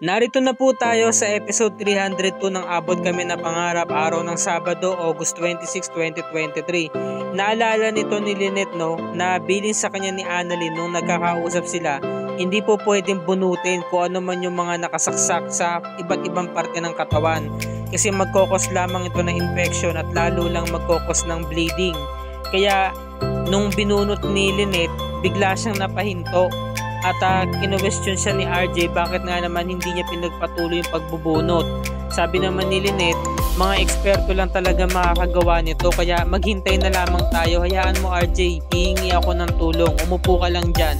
Narito na po tayo sa episode 302 ng Abot Kami na Pangarap, araw ng Sabado, August 26, 2023. Naalala nito ni Lynette na bilin sa kanya ni Annalyn nung nagkakausap sila, hindi po pwedeng bunutin kung ano man yung mga nakasaksak sa iba't ibang parte ng katawan kasi magkokos lamang ito ng infection at lalo lang magkokos ng bleeding. Kaya nung binunot ni Lynette, bigla siyang napahinto. At kino-question siya ni RJ bakit nga naman hindi niya pinagpatuloy yung pagbubunot. Sabi naman ni Lynette, mga eksperto lang talaga makakagawa nito kaya maghintay na lamang tayo. Hayaan mo RJ, hihingi ako ng tulong. Umupo ka lang dyan.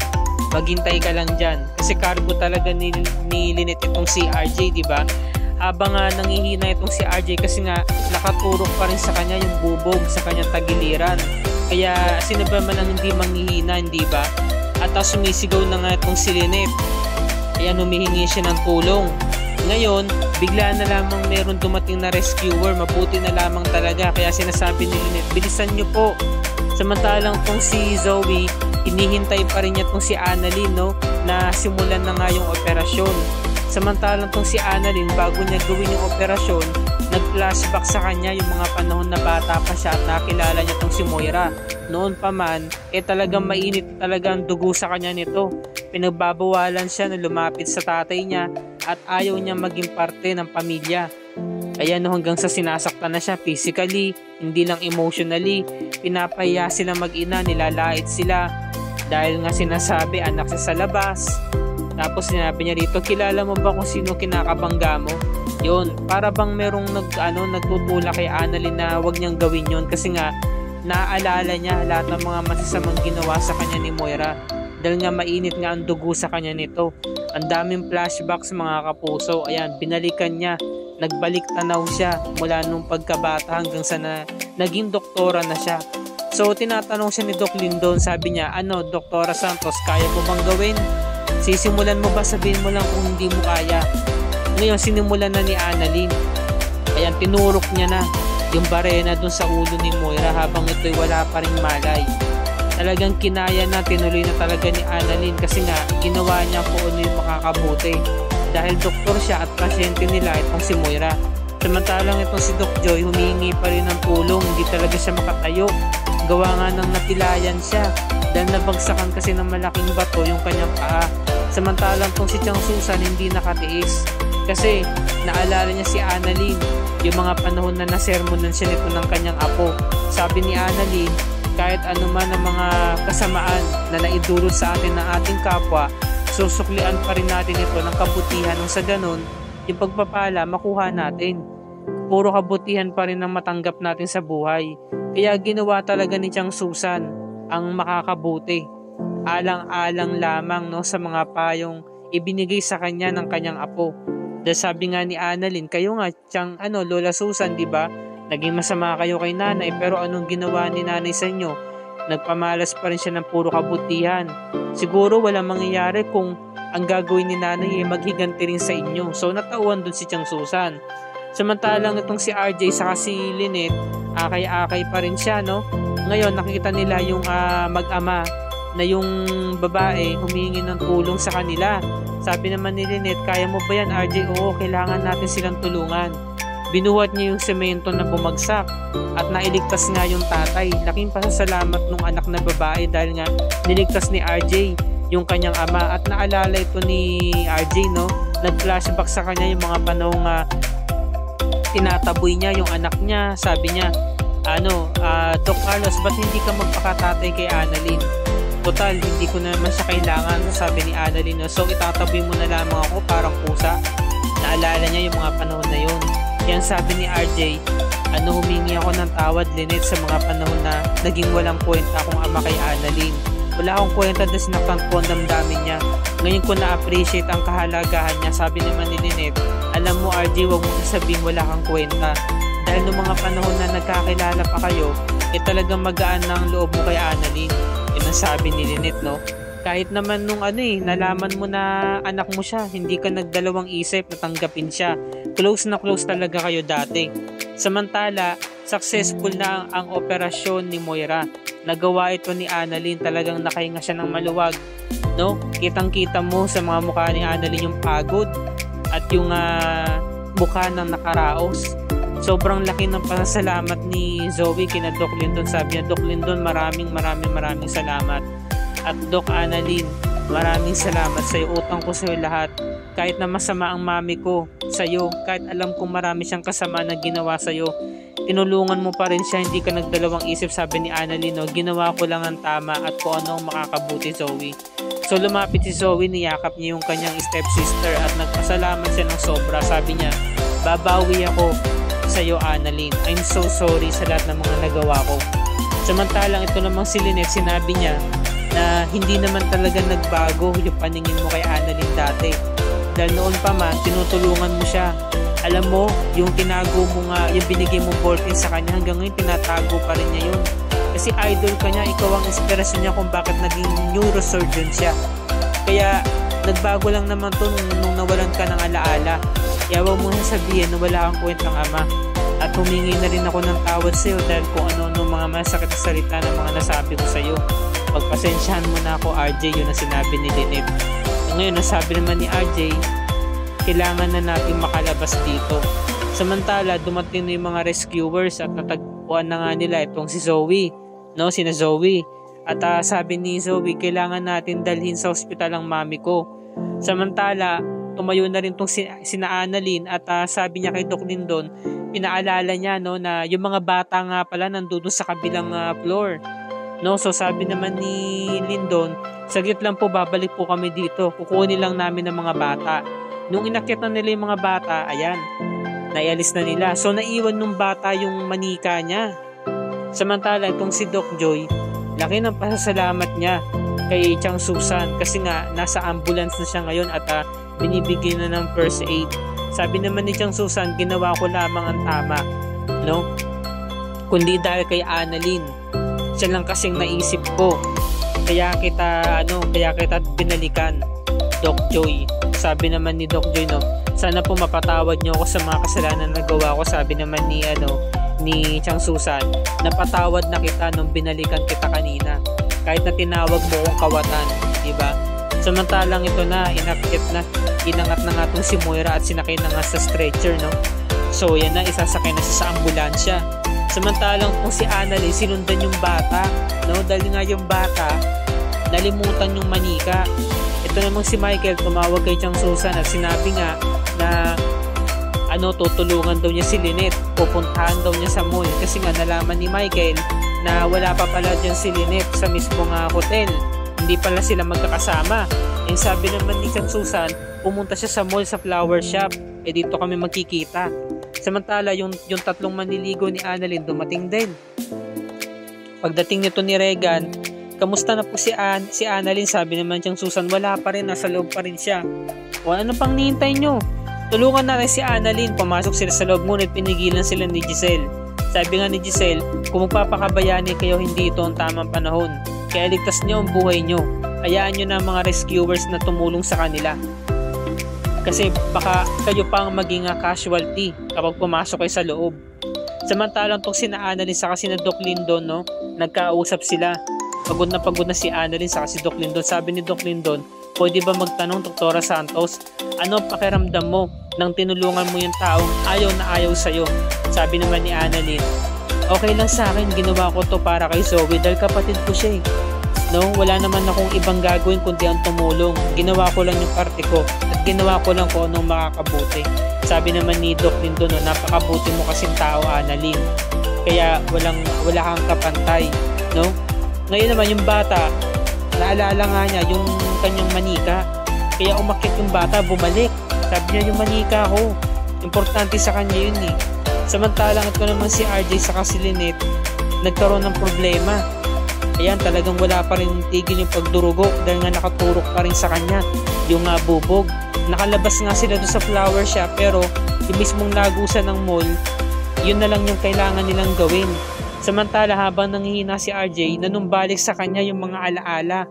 Maghintay ka lang dyan. Kasi cargo talaga ni Lynette itong si RJ, di ba? Habang nangihina itong si RJ kasi nga nakaturok pa rin sa kanya yung bubog sa kanyang tagiliran. Kaya sino ba man ang hindi manghihina, hindi ba? At sumisigaw na nga itong si Lynette. Ayan, humihingi siya ng tulong. Ngayon, bigla na lamang meron dumating na rescuer. Mabuti na lamang talaga. Kaya sinasabi ni Lynette, bilisan nyo po. Samantalang tong si Zoe, hinihintay pa rin niya tong si Annalyn na simulan na nga yung operasyon. Samantalang tong si Annalyn, bago niya gawin yung operasyon, nag-flashback sa kanya yung mga panahon na bata pa siya at nakilala niya tong si Moira. Noon pa man, talagang mainit talaga ang dugo sa kanya nito. Pinagbabawalan siya na lumapit sa tatay niya at ayaw niya maging parte ng pamilya. Ayan hanggang sa sinasaktan na siya physically, hindi lang emotionally. Pinapahiya sila mag-ina, nilalait sila. Dahil nga sinasabi, anak siya sa labas. Tapos sinabi niya rito, kilala mo ba kung sino kinakabangga mo? Yun, para bang merong nagtutula kay Annalyn na wag niyang gawin yun kasi nga naaalala niya lahat ng mga masasamang ginawa sa kanya ni Moira dahil nga mainit nga ang dugo sa kanya nito. Ang daming flashbacks mga kapuso. Ayan, binalikan niya, nagbalik tanaw siya mula nung pagkabata hanggang sa naging doktora na siya. So tinatanong siya ni Doc Lindon, sabi niya, Doktora Santos, kaya mo bang gawin? Sisimulan mo ba? Sabihin mo lang kung hindi mo kaya. Ngayon sinimulan na ni Annalyn. Ayan, tinurok niya na yung barena dun sa ulo ni Moira habang ito'y wala pa ring malay. Talagang kinaya na, tinuloy na talaga ni Annalyn kasi nga ginawa niya kung ano yung makakabuti. Dahil doktor siya at pasyente nila itong si Moira. Samantalang itong si Doc Joy humihingi pa rin ng tulong, hindi talaga siya makatayo. Gawa nga ng natilayan siya dahil nabagsakan kasi ng malaking bato yung kanyang paa. Samantalang itong si Chang Susan hindi nakatiis kasi naalala niya si Annalyn yung mga panahon na nasermonan siya nito ng kanyang apo. Sabi ni Annalyn, kahit anuman ang mga kasamaan na naidulot sa atin ng ating kapwa, susuklian pa rin natin ito ng kabutihan nung sa ganun, yung pagpapala makuha natin. Puro kabutihan pa rin ang matanggap natin sa buhay. Kaya ginawa talaga ni Chang Susan ang makakabuti. Alang-alang lamang sa mga payong ibinigay sa kanya ng kanyang apo. Dahil sabi nga ni Annalyn, kayo nga, Lola Susan, di ba? Naging masama kayo kay nanay, pero anong ginawa ni nanay sa inyo? Nagpamalas pa rin siya ng puro kabutihan. Siguro walang mangyayari kung ang gagawin ni nanay ay maghiganti rin sa inyo. So natauhan dun si Chang Susan. Samantalang itong si RJ saka si Lynette, akay-akay pa rin siya, Ngayon nakita nila yung mag-ama na yung babae humingi ng tulong sa kanila. Sabi naman ni Lynette, kaya mo ba yan RJ? Oo, kailangan natin silang tulungan. Binuhat niya yung semento na bumagsak at nailigtas nga yung tatay. Laking pasasalamat nung anak na babae dahil nga niligtas ni RJ yung kanyang ama. At naalala ito ni RJ, nag-flashback sa kanya yung mga panahong tinataboy niya yung anak niya. Sabi niya, Doc Carlos, ba't hindi ka magpakatatay kay Annalyn? Total, hindi ko naman siya kailangan, sabi ni Annalyn. So itataboy mo na lamang ako parang pusa. Naalala niya yung mga panahon na yun. Yan sabi ni RJ, humingi ako ng tawad Lynette sa mga panahon na naging walang kwenta akong ama kay Annalyn. Wala akong kwenta na sinaktan ko ang damdamin niya. Ngayon ko na-appreciate ang kahalagahan niya. Sabi naman ni Lynette, alam mo RJ, huwag mo sasabihin wala kang kwenta. Dahil noong mga panahon na nagkakilala pa kayo, talagang magaan ng loob mo kay Annalyn. Yun ang sabi ni Lynette, Kahit naman nung nalaman mo na anak mo siya, hindi ka nagdalawang isip na tanggapin siya. Close na close talaga kayo dati. Samantala, successful na ang operasyon ni Moira. Nagawa ito ni Annalyn, talagang nakahinga siya ng maluwag. Kitang-kita mo sa mga mukha ni Annalyn yung pagod at yung mukha ng nakaraos. Sobrang laki ng pasasalamat ni Zoe kina Doc Lindon. Sabi niya, Doc Lindon, maraming salamat. At Doc Annalyn, maraming salamat sa'yo. Utang ko sa'yo lahat. Kahit na masama ang mami ko sa'yo, kahit alam kong marami siyang kasama na ginawa sa'yo, tinulungan mo pa rin siya, hindi ka nagdalawang isip. Sabi ni Annalyn, no, ginawa ko lang ang tama at kung ano ang makakabuti, Zoe. So lumapit si Zoe, niyakap niya yung kanyang stepsister at nagpasalamat siya ng sobra. Sabi niya, babawi ako sa'yo, Annalyn. I'm so sorry sa lahat ng mga nagawa ko. Samantalang ito namang si Lynette, sinabi niya na hindi naman talaga nagbago yung paningin mo kay Annalyn dati. Dahil noon pa man, tinutulungan mo siya. Alam mo, yung tinago mo nga, yung binigay mong ballpen sa kanya, hanggang ngayon tinatago pa rin niya yun. Kasi idol ka niya, ikaw ang inspirasyon niya kung bakit naging neurosurgeon siya. Kaya nagbago lang naman to nung nawalan ka ng alaala. Kaya huwag mo sabihin na wala kang kwentang ama. At humingi na rin ako ng tawad sa'yo dahil kung ano mga masakit na salita na mga nasabi ko sa'yo. Pagpasensyahan mo na ako, RJ, yun ang sinabi ni Lynette. Ngayon, nasabi naman ni RJ, kailangan na natin makalabas dito. Samantala, dumating na yung mga rescuers at natagpuan na nga nila itong si Zoe, no? Sina Zoe. At sabi ni Zoe, kailangan natin dalhin sa ospital ang mami ko. Samantala, tumayo na rin itong sina Annalyn at sabi niya kay Doc Lindon, pinaalala niya, no, na yung mga bata nga pala nandun sa kabilang floor. No, so sabi naman ni Lindon, saglit lang po, babalik po kami dito. Kukunin lang namin ng mga bata. Nung inakyat na nila yung mga bata, ayan, naialis na nila. So naiwan nung bata yung manika niya. Samantala itong si Doc Joy, laki ng pasasalamat niya kay Chang Susan kasi nga nasa ambulance na siya ngayon at binibigyan na ng first aid. Sabi naman ni Chang Susan, ginawa ko lamang ang tama, no? Kundi dahil kay Annalyn, siya lang kasing naisip ko. Kaya kita binalikan, Doc Joy. Sabi naman ni Doc Joy, no, sana po mapatawad niyo ako sa mga kasalanan na nagawa ko. Sabi naman ni Chang Susan, napatawad na kita nung binalikan kita kanina. Kahit na tinawag mo akong kawatan, di ba? Samantalang ito na, inangat na nga itong si Moira at sinakay na nga sa stretcher, no? So yan na, isasakay na siya sa ambulansya. Samantalang kung si Annalyn, sinundan yung bata, no? Dahil nga yung bata, nalimutan yung manika. Ito namang si Michael, tumawag kay Chang Susan at sinabi nga na tutulungan daw niya si Lynette. Pupuntahan daw niya sa mall kasi nga nalaman ni Michael na wala pa pala dyan si Lynette sa mismong hotel. Hindi pala sila magkakasama. And sabi naman ni Chang Susan, pumunta siya sa mall sa flower shop. Dito kami magkikita. Samantala, yung tatlong manliligo ni Annalyn dumating din. Pagdating nito ni Regan, kamusta na po si Annalyn? Sabi naman Chang Susan, wala pa rin, nasa loob pa rin siya. O ano pang nihintay nyo? Tulungan natin si Annalyn. Pumasok sila sa loob, ngunit pinigilan sila ni Giselle. Sabi nga ni Giselle, kung magpapakabayani kayo, hindi ito ang tamang panahon. Kaya ligtas niyo ang buhay niyo. Hayaan niyo na ang mga rescuers na tumulong sa kanila. Kasi baka kayo pa ang maging casualty kapag pumasok kayo sa loob. Samantalang itong sina Annalyn saka sina Doc Lindon, no, nagkausap sila. Pagod na si Annalyn saka si Doc Lindon. Sabi ni Doc Lindon, pwede ba magtanong, Dr. Santos, ano pakiramdam mo nang tinulungan mo yung taong ayaw na ayaw sa'yo? Sabi naman ni Annalyn, okay lang sa akin, ginawa ko to para kay Zoe dahil kapatid ko siya eh. No, wala naman akong ibang gagawin kundi ang tumulong. Ginawa ko lang yung parte ko at ginawa ko lang kung anong makakabuti. Sabi naman ni Doc Lindon, no, napakabuti mo kasing tao, Annalyn. Kaya wala kang kapantay, no? Ngayon naman yung bata, naalala nga niya yung kanyang manika. Kaya umakyat yung bata, bumalik. Sabi niya, yung manika ko, importante sa kanya yun eh. Samantalang ito naman si RJ saka si Lynette, nagkaroon ng problema. Ayan, talagang wala pa rin tigil yung pagdurugo dahil nga nakaturok pa rin sa kanya yung bubog. Nakalabas nga sila doon sa flower shop pero yung mismong lagusan ng mall, yun na lang yung kailangan nilang gawin. Samantala habang nanghihina si RJ, nanumbalik sa kanya yung mga alaala.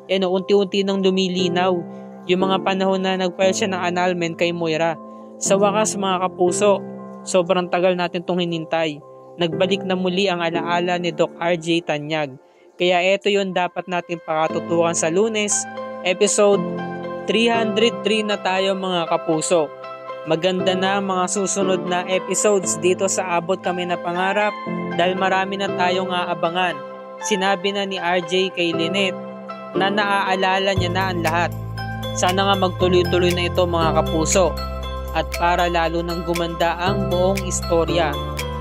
Unti-unti nang lumilinaw yung mga panahon na nagfile siya ng annulment kay Moira. Sa wakas mga kapuso, sobrang tagal natin itong hinintay. Nagbalik na muli ang alaala ni Doc RJ Tanyag. Kaya ito yun dapat natin pakatutukan sa Lunes, episode 303 na tayo mga kapuso. Maganda na ang mga susunod na episodes dito sa Abot Kami na Pangarap dahil marami na tayong aabangan. Sinabi na ni RJ kay Lynette na naaalala niya na ang lahat. Sana nga magtuloy-tuloy na ito mga kapuso at para lalo nang gumanda ang buong istorya.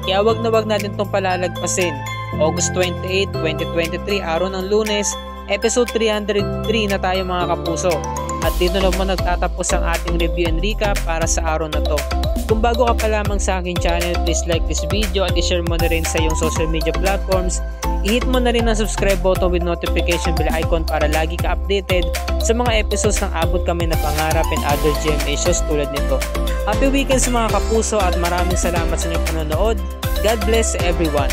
Kaya wag natin itong palalagpasin. August 28, 2023, araw ng Lunes, episode 303 na tayo mga kapuso. At dito naman nagtatapos ang ating review and recap para sa araw na to. Kung bago ka pa lamang sa aking channel, please like this video at i-share mo na rin sa iyong social media platforms. I-hit mo na rin ang subscribe button with notification bell icon para lagi ka updated sa mga episodes ng Abot Kami na Pangarap and other GMA shows tulad nito. Happy weekend sa mga kapuso at maraming salamat sa inyong panonood. God bless everyone.